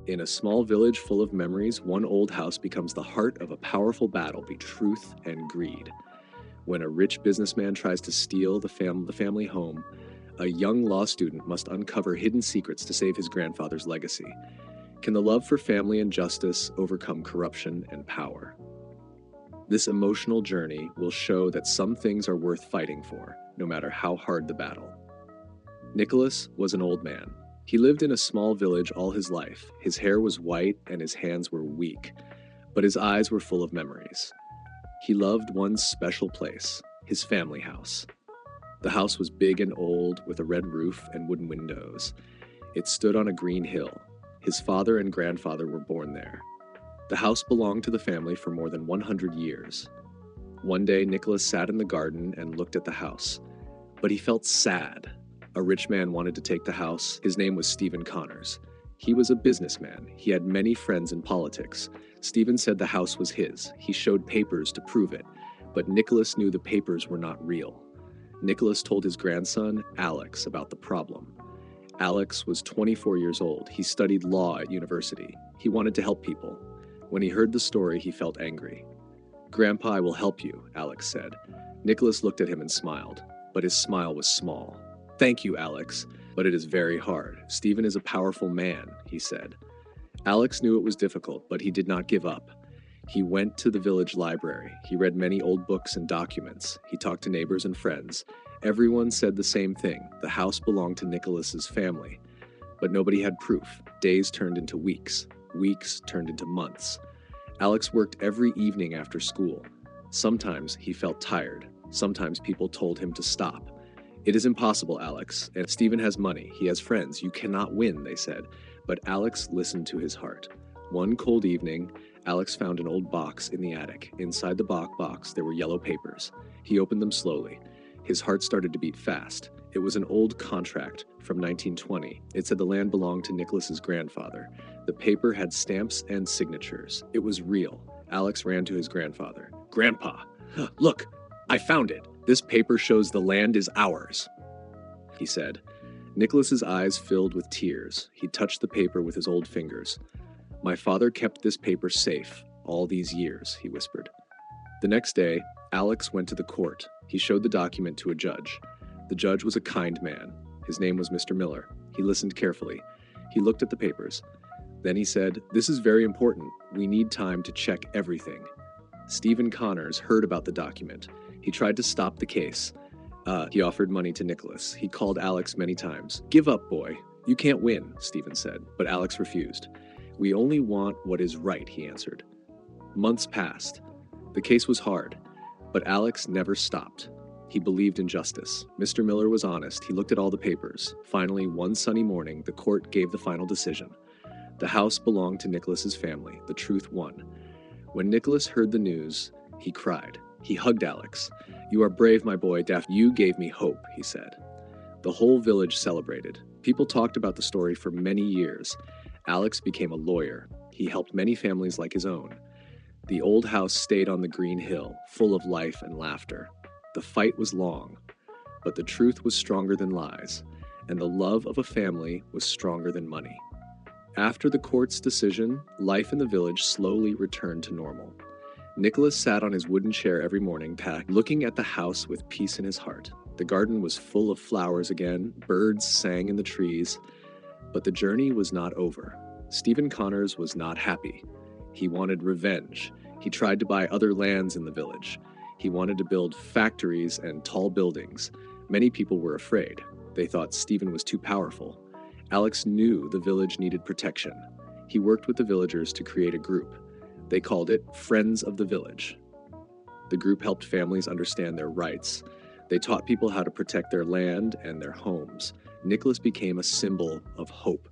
In a small village full of memories, one old house becomes the heart of a powerful battle between truth and greed. When a rich businessman tries to steal the family home, a young law student must uncover hidden secrets to save his grandfather's legacy. Can the love for family and justice overcome corruption and power? This emotional journey will show that some things are worth fighting for, no matter how hard the battle. Nicholas was an old man. He lived in a small village all his life. His hair was white and his hands were weak, but his eyes were full of memories. He loved one special place, his family house. The house was big and old, with a red roof and wooden windows. It stood on a green hill. His father and grandfather were born there. The house belonged to the family for more than 100 years. One day, Nicholas sat in the garden and looked at the house, but he felt sad. A rich man wanted to take the house. His name was Stephen Connors. He was a businessman. He had many friends in politics. Stephen said the house was his. He showed papers to prove it, but Nicholas knew the papers were not real. Nicholas told his grandson, Alex, about the problem. Alex was 24 years old. He studied law at university. He wanted to help people. When he heard the story, he felt angry. "Grandpa, I will help you," Alex said. Nicholas looked at him and smiled, but his smile was small. "Thank you, Alex, but it is very hard. Stephen is a powerful man," he said. Alex knew it was difficult, but he did not give up. He went to the village library. He read many old books and documents. He talked to neighbors and friends. Everyone said the same thing. The house belonged to Nicholas's family. But nobody had proof. Days turned into weeks. Weeks turned into months. Alex worked every evening after school. Sometimes he felt tired. Sometimes people told him to stop. "It is impossible, Alex, and Stephen has money. He has friends. You cannot win," they said. But Alex listened to his heart. One cold evening, Alex found an old box in the attic. Inside the box, there were yellow papers. He opened them slowly. His heart started to beat fast. It was an old contract from 1920. It said the land belonged to Nicholas's grandfather. The paper had stamps and signatures. It was real. Alex ran to his grandfather. "Grandpa, look, I found it. This paper shows the land is ours," he said. Nicholas's eyes filled with tears. He touched the paper with his old fingers. "My father kept this paper safe all these years," he whispered. The next day, Alex went to the court. He showed the document to a judge. The judge was a kind man. His name was Mr. Miller. He listened carefully. He looked at the papers. Then he said, "This is very important. We need time to check everything." Stephen Connors heard about the document. He tried to stop the case. He offered money to Nicholas. He called Alex many times. "Give up, boy. You can't win," Stephen said. But Alex refused. "We only want what is right," he answered. Months passed. The case was hard, but Alex never stopped. He believed in justice. Mr. Miller was honest. He looked at all the papers. Finally, one sunny morning, the court gave the final decision. The house belonged to Nicholas's family. The truth won. When Nicholas heard the news, he cried. He hugged Alex. "You are brave, my boy. You gave me hope," he said. The whole village celebrated. People talked about the story for many years. Alex became a lawyer. He helped many families like his own. The old house stayed on the green hill, full of life and laughter. The fight was long, but the truth was stronger than lies, and the love of a family was stronger than money. After the court's decision, life in the village slowly returned to normal. Nicholas sat on his wooden chair every morning, looking at the house with peace in his heart. The garden was full of flowers again, birds sang in the trees, but the journey was not over. Stephen Connors was not happy. He wanted revenge. He tried to buy other lands in the village. He wanted to build factories and tall buildings. Many people were afraid. They thought Stephen was too powerful. Alex knew the village needed protection. He worked with the villagers to create a group. They called it Friends of the Village. The group helped families understand their rights. They taught people how to protect their land and their homes. Nicholas became a symbol of hope.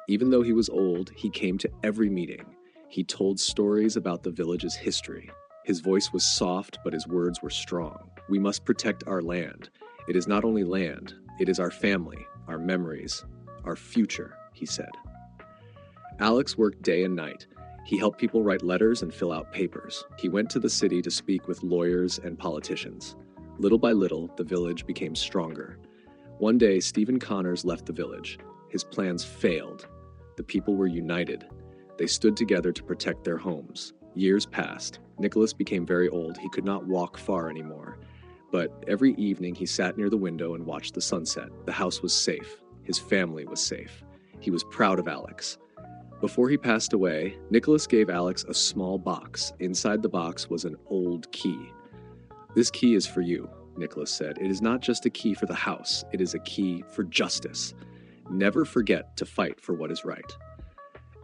Even though he was old, he came to every meeting. He told stories about the village's history. His voice was soft, but his words were strong. "We must protect our land. It is not only land, it is our family, our memories, our future," he said. Alex worked day and night. He helped people write letters and fill out papers. He went to the city to speak with lawyers and politicians. Little by little, the village became stronger. One day, Stephen Connors left the village. His plans failed. The people were united. They stood together to protect their homes. Years passed. Nicholas became very old. He could not walk far anymore. But every evening he sat near the window and watched the sunset. The house was safe. His family was safe. He was proud of Alex. Before he passed away, Nicholas gave Alex a small box. Inside the box was an old key. "This key is for you," Nicholas said. "It is not just a key for the house. It is a key for justice. Never forget to fight for what is right."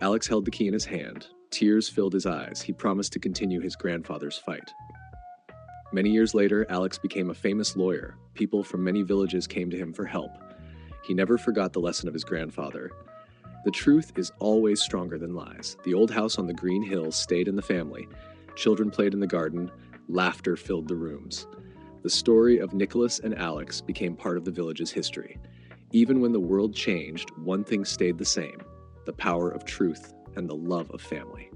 Alex held the key in his hand. Tears filled his eyes. He promised to continue his grandfather's fight. Many years later, Alex became a famous lawyer. People from many villages came to him for help. He never forgot the lesson of his grandfather. The truth is always stronger than lies. The old house on the green hill stayed in the family. Children played in the garden. Laughter filled the rooms. The story of Nicholas and Alex became part of the village's history. Even when the world changed, one thing stayed the same: the power of truth and the love of family.